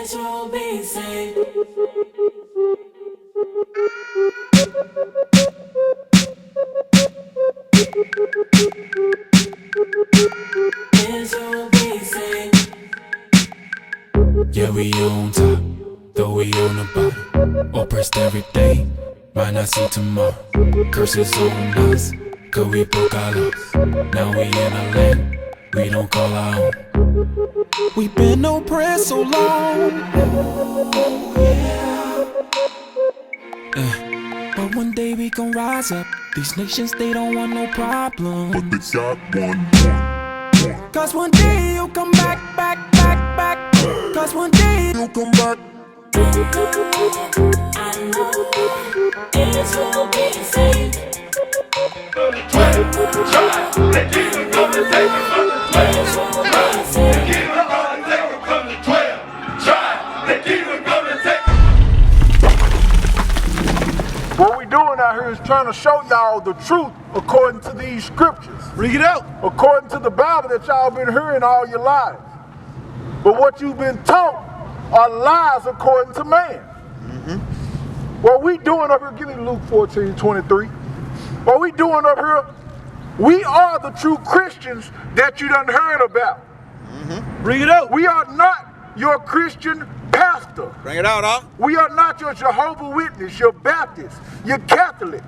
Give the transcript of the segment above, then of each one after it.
Israel be saved. Israel be saved. Yeah, we on top, though we on the bottom. Oppressed every day, might not see tomorrow. Curses on us, cause we broke our laws. Now we in a land we don't call our own. We been oppressed so long, but one day we gon' rise up. These nations, they don't want no problems, but they got one. cause one day you'll come back. Cause one day You'll come back. I know Israel be saved. From the 12 tribes, that Jesus gonna take it from the 12. That Jesus gonna take it from the 12 tribes, that Jesus gonna take it. What we doing out here is trying to show y'all the truth according to these scriptures. Bring it out. According to the Bible that y'all been hearing all your lives. But what you've been taught are lies according to man. What we doing up here, give me Luke 14:23. What we doing up here, we are the true Christians that you done heard about. Bring it out. We are not your Christian pastor. Bring it out, huh? We are not your Jehovah's Witness, your Baptist, your Catholic,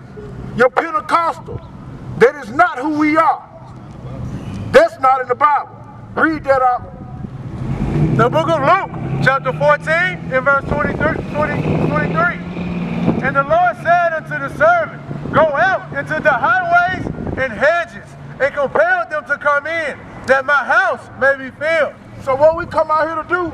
your Pentecostal. That is not who we are. That's not in the Bible. Read that out. The book of Luke, chapter 14, in verse 23. And the Lord said unto the servant, go out into the highways and hedges, and compel them to come in, that my house may be filled. So what we come out here to do,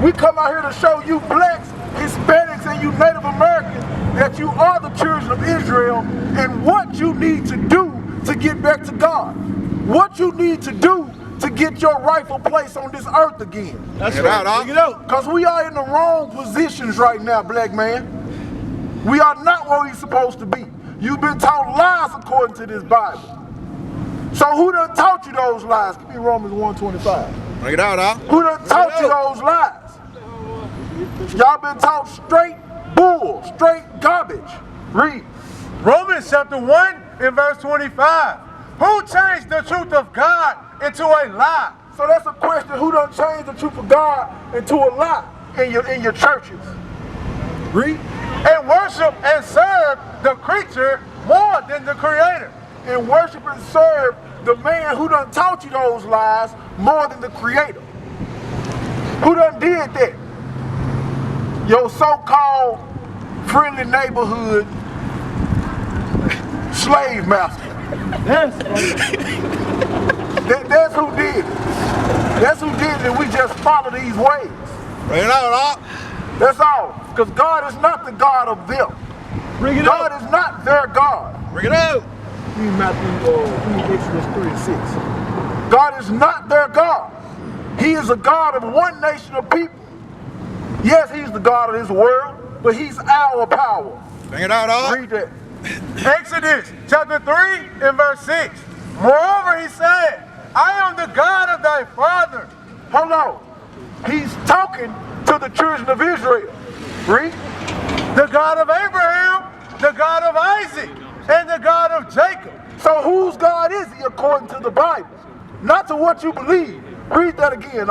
we come out here to show you blacks, Hispanics, and you Native Americans that you are the children of Israel and what you need to do to get back to God. What you need to do to get your rightful place on this earth again. That's right. Bring it out. Because we are in the wrong positions right now, black man. We are not where we're supposed to be. You've been taught lies according to this Bible. So who done taught you those lies? Give me Romans 1:25. Bring it out, huh? Who done taught you those lies? Y'all been taught straight bull, straight garbage. Read. Romans chapter 1, in verse 25. Who changed the truth of God into a lie? So that's a question. Who done changed the truth of God into a lie in your churches? Read. And worship and serve the creature more than the creator. And worship and serve the man who done taught you those lies more than the creator. Who done did that? Your so-called friendly neighborhood slave master. That's who did it. That's who did it, and we just follow these ways. Bring it out, huh? That's all. Because God is not the God of them. Bring it God out. is not their God. Bring it out. Read Exodus 3 and 6. God is not their God. He is a God of one nation of people. Yes, he's the God of this world, but he's our power. Bring it out, huh? Read that. Exodus chapter 3 and verse 6. Moreover, he said, I am the God of thy father. Hold on. He's talking to the children of Israel. Read. The God of Abraham, the God of Isaac, and the God of Jacob. So whose God is he according to the Bible? Not to what you believe. Read that again,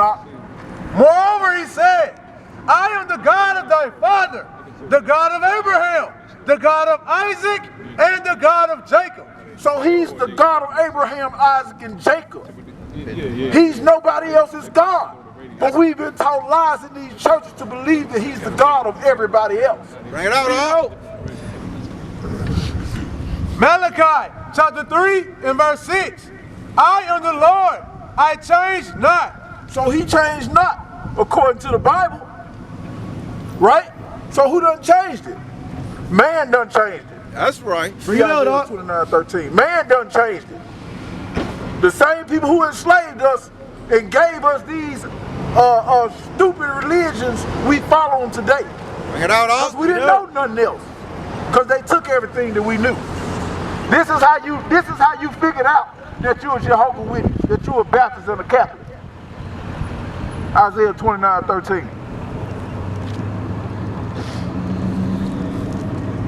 Moreover, he said, I am the God of thy father, the God of Abraham, the God of Isaac, and the God of Jacob. So he's the God of Abraham, Isaac, and Jacob. He's nobody else's God. But we've been taught lies in these churches to believe that he's the God of everybody else. Bring it out, huh? Malachi chapter 3 and verse 6. I am the Lord, I change not. So he changed not according to the Bible. Right? So who done changed it? Man done changed it. That's right. Bring it out, 29:13. Man done changed it. The same people who enslaved us and gave us these stupid religions we follow them today. Bring it out, huh? We didn't know nothing else. Because they took everything that we knew. This is how you figured out that you a Jehovah's Witness, that you a Baptist and a Catholic. Isaiah 29:13.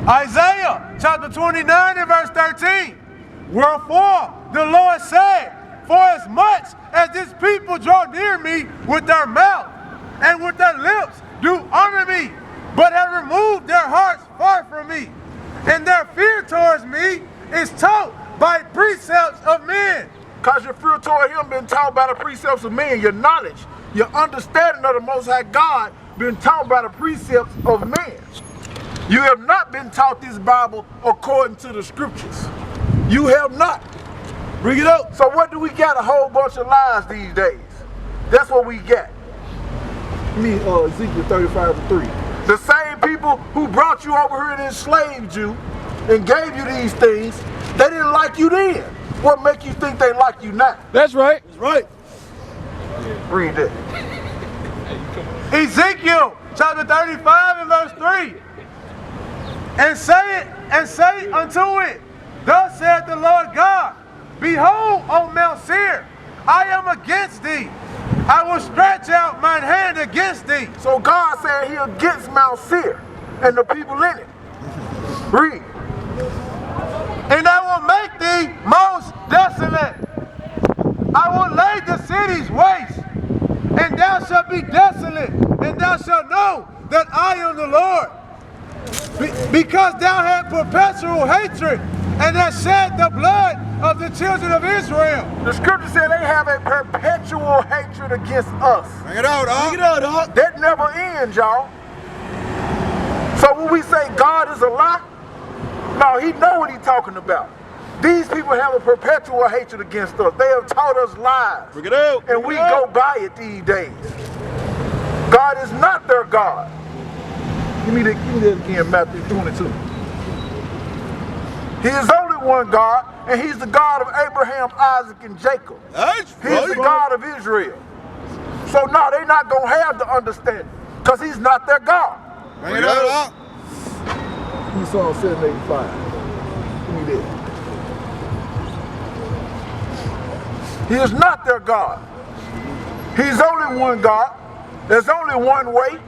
Isaiah chapter 29 and verse 13. Wherefore the Lord said, for as much as this people draw near me with their mouth and with their lips do honor me, but have removed their hearts far from me, and their fear towards me is taught by precepts of men. Because your fear toward him been taught by the precepts of men. Your knowledge, your understanding of the Most High God been taught by the precepts of men. You have not been taught this Bible according to the scriptures. You have not. Bring it up. So what do we got? A whole bunch of lies these days. That's what we got. Ezekiel 35:3. The same people who brought you over here and enslaved you and gave you these things, they didn't like you then. What make you think they like you now? That's right. That's right. Read it. Ezekiel chapter 35 and verse 3. And say unto it, thus saith the Lord God, behold, O Mount Seir, I am against thee. I will stretch out mine hand against thee. So God said he against Mount Seir and the people in it. Read. And I will make thee most desolate. I will lay the cities waste, and thou shalt be desolate, and thou shalt know that I am the Lord. Because thou hast perpetual hatred, and hast shed the blood of the children of Israel. The scripture said they have a perpetual hatred against us. Bring it out, dog. Bring it out, dog. That never ends, y'all. So when we say God is a lie, no, he know what he's talking about. These people have a perpetual hatred against us. They have taught us lies. Bring it out. And we go by it these days. God is not their God. Give me that again, Matthew 22. He is only one God, and he's the God of Abraham, Isaac, and Jacob. He's the God of Israel. So no, they're not going to have the understanding, because he's not their God. Bring it out. Give me Psalm 785. Give me that. He is not their God. He's only one God. There's only one way.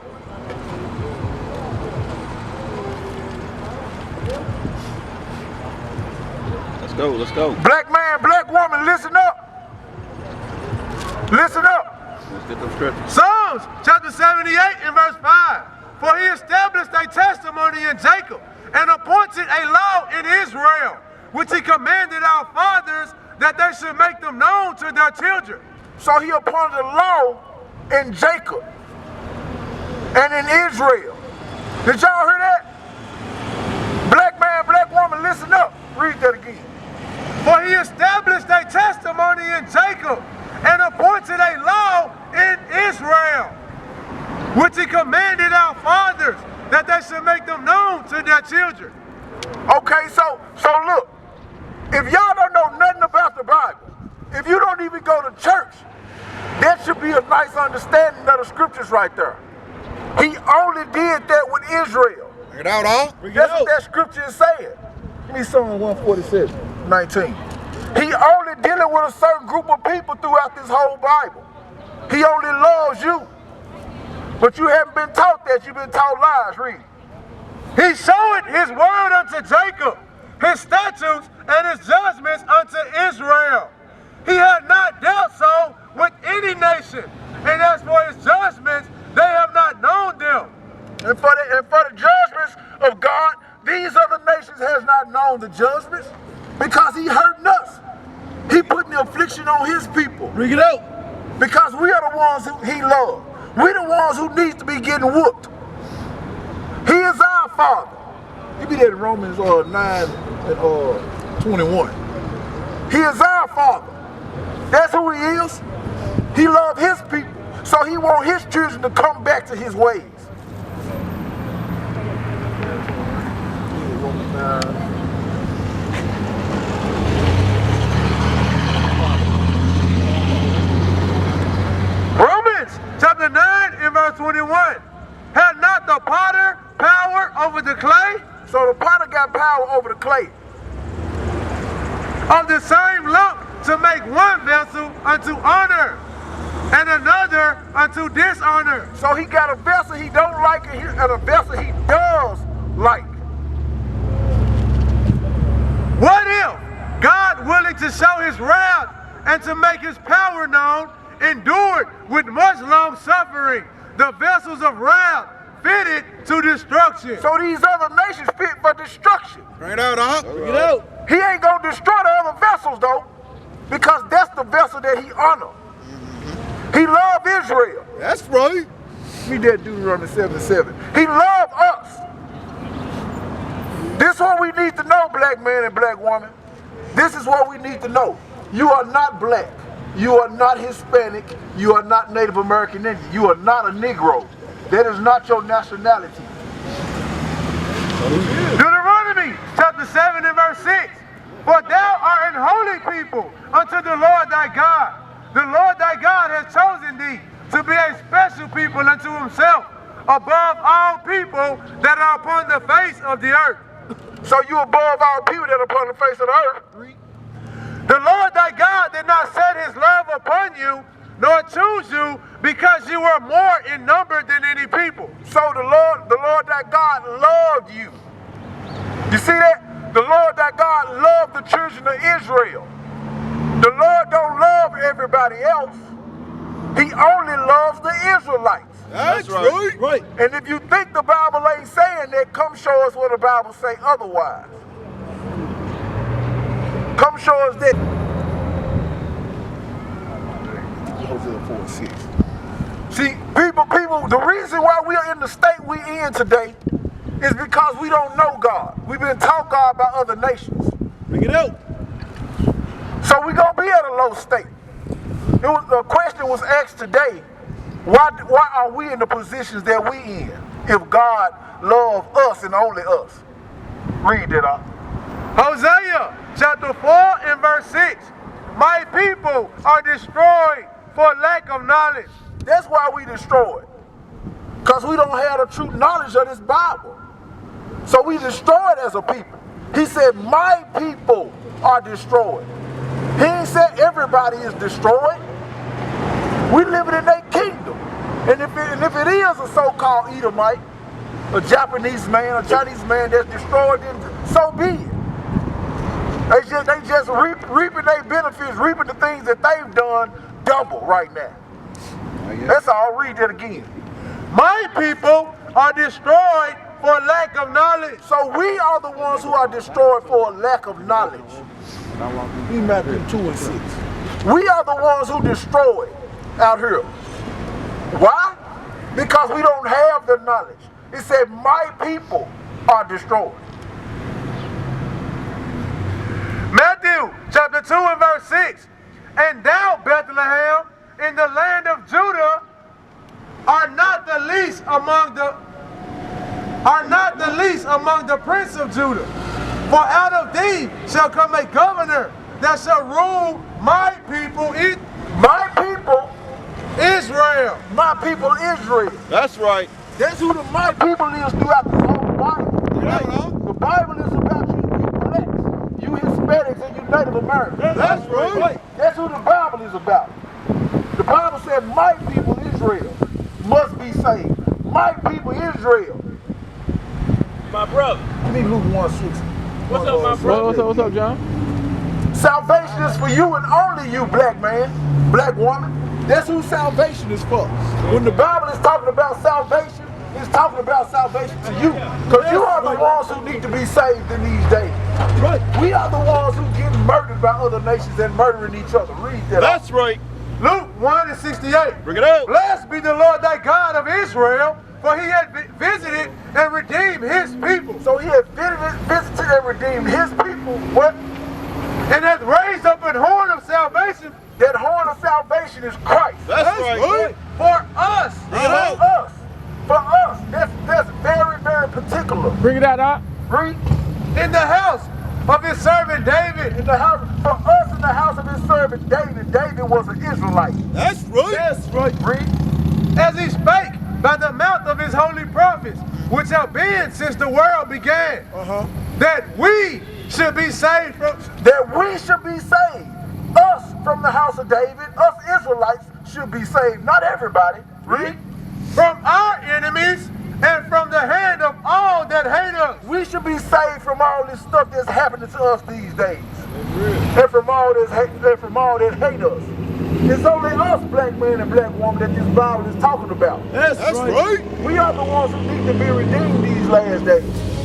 Let's go. Black man, black woman, listen up. Listen up. Let's get them scriptures. Psalms chapter 78 and verse 5. For he established a testimony in Jacob and appointed a law in Israel, which he commanded our fathers that they should make them known to their children. So he appointed a law in Jacob and in Israel. Did y'all hear that? Black man, black woman, listen up. Read that again. For he established a testimony in Jacob and appointed a law in Israel, which he commanded our fathers that they should make them known to their children. Okay, so look, if y'all don't know nothing about the Bible, if you don't even go to church, that should be a nice understanding of the scriptures right there. He only did that with Israel. Bring it out, dog. That's what that scripture is saying. Give me Psalm 147:19. He only dealing with a certain group of people throughout this whole Bible. He only loves you. But you haven't been taught that. You've been taught lies. Read. He showed his word unto Jacob, his statutes and his judgments unto Israel. He had not dealt so with any nation, and as for his judgments, they have not known them. And for the judgments of God, these other nations has not known the judgments because he hurting us. He putting the affliction on his people. Bring it out. Because we are the ones who he loves. We the ones who needs to be getting whooped. He is our Father. Give me that in Romans 9:21. He is our Father. That's who he is. He loves his people. So he wants his children to come back to his ways. Romans chapter 9 and verse 21. Had not the potter power over the clay? So the potter got power over the clay. Of the same lump to make one vessel unto honor and another unto dishonor. So he got a vessel he don't like and a vessel he does like. What if God, willing to show his wrath and to make his power known, endured with much long suffering the vessels of wrath fitted to destruction? So these other nations fit for destruction. Bring it out, Unc. Bring it out. He ain't gonna destroy the other vessels though, because that's the vessel that he honored. He loved Israel. That's right. Read that Deuteronomy 7:7. He loved us. This is what we need to know, black man and black woman. This is what we need to know. You are not black. You are not Hispanic. You are not Native American Indian. You are not a Negro. That is not your nationality. Deuteronomy chapter 7 and verse 6. For thou art an holy people unto the Lord thy God. The Lord thy God has chosen thee to be a special people unto himself, above all people that are upon the face of the earth. So you above all people that are upon the face of the earth. The Lord thy God did not set his love upon you, nor choose you, because you were more in number than any people. So the Lord thy God loved you. You see that? The Lord thy God loved the children of Israel. The Lord don't love everybody else. He only loves the Israelites. That's right. And if you think the Bible ain't saying that, come show us what the Bible say otherwise. Come show us that. Hosea 4:6. See, people, the reason why we are in the state we in today is because we don't know God. We've been taught God by other nations. Bring it out. So we're going to be at a low state. A question was asked today, why are we in the positions that we in if God loves us and only us? Read that up. Hosea chapter 4 and verse 6. My people are destroyed for lack of knowledge. That's why we destroyed. Because we don't have the true knowledge of this Bible. So we destroyed as a people. He said, my people are destroyed. He ain't said everybody is destroyed. We living in their kingdom. And if it is a so-called Edomite, a Japanese man, a Chinese man that's destroyed, then so be it. They just reaping their benefits, reaping the things that they've done double right now. That's all. Read that again. My people are destroyed for lack of knowledge. So we are the ones who are destroyed for a lack of knowledge. Read Matthew 2 and 6. We are the ones who destroyed out here. Why? Because we don't have the knowledge. It said, my people are destroyed. Matthew chapter 2 and verse 6. And thou, Bethlehem, in the land of Judah, are not the least among the prince of Judah. For out of thee shall come a governor that shall rule my people, My people, Israel. my people Israel. That's right. That's who the my people is throughout the whole Bible. The Bible is about you blacks, you Hispanics, and you Native Americans. That's right. That's who the Bible is about. The Bible said, my people Israel must be saved. My people Israel. My brother. Give me Luke 1:6. What's up, my brother? What's up, John? Salvation is for you and only you, black man, black woman. That's who salvation is for. When the Bible is talking about salvation, it's talking about salvation to you. Because you are the ones who need to be saved in these days. Right. We are the ones who get murdered by other nations and murdering each other. Read that. That's right. Luke 1 and 68. Bring it out. Blessed be the Lord thy God of Israel, for he had visited and redeemed his people. So he has visited and redeemed his people. What? And hath raised up an horn of salvation. That horn of salvation is Christ. That's right. For us. Bring it out. For us. For us. That's very, very particular. Bring it out, Doc. Read. In the house of his servant David. In the house, for us in the house of his servant David. David was an Israelite. That's right. That's right. Read. As he spake by the mouth of his holy prophets, which have been since the world began, that we should be saved from. That we should be saved. Us from the house of David, us Israelites should be saved. Not everybody. Read. From our enemies and from the hand of all that that hate us. We should be saved from all this stuff that's happening to us these days. And from all this hate, and from all that hate us. It's only us, black man and black woman, that this Bible is talking about. That's right. We are the ones who need to be redeemed these last days.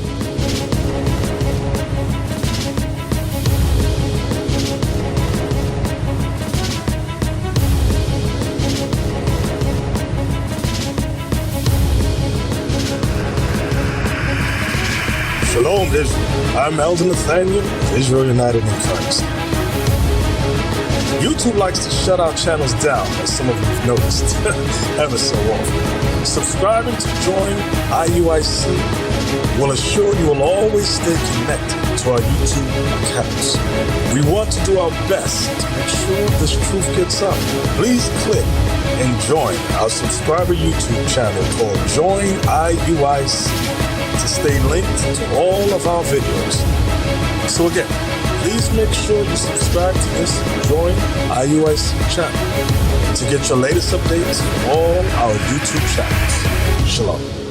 Shalom, Israel. I'm Elder Nathaniel of Israel United in Christ. YouTube likes to shut our channels down, as some of you have noticed, ever so often. Subscribing to join IUIC will assure you will always stay connected to our YouTube accounts. We want to do our best to make sure this truth gets out. Please click and join our subscriber YouTube channel called Join IUIC to stay linked to all of our videos. So again, please make sure you subscribe to this Join IUIC channel to get your latest updates from all our YouTube channels. Shalom.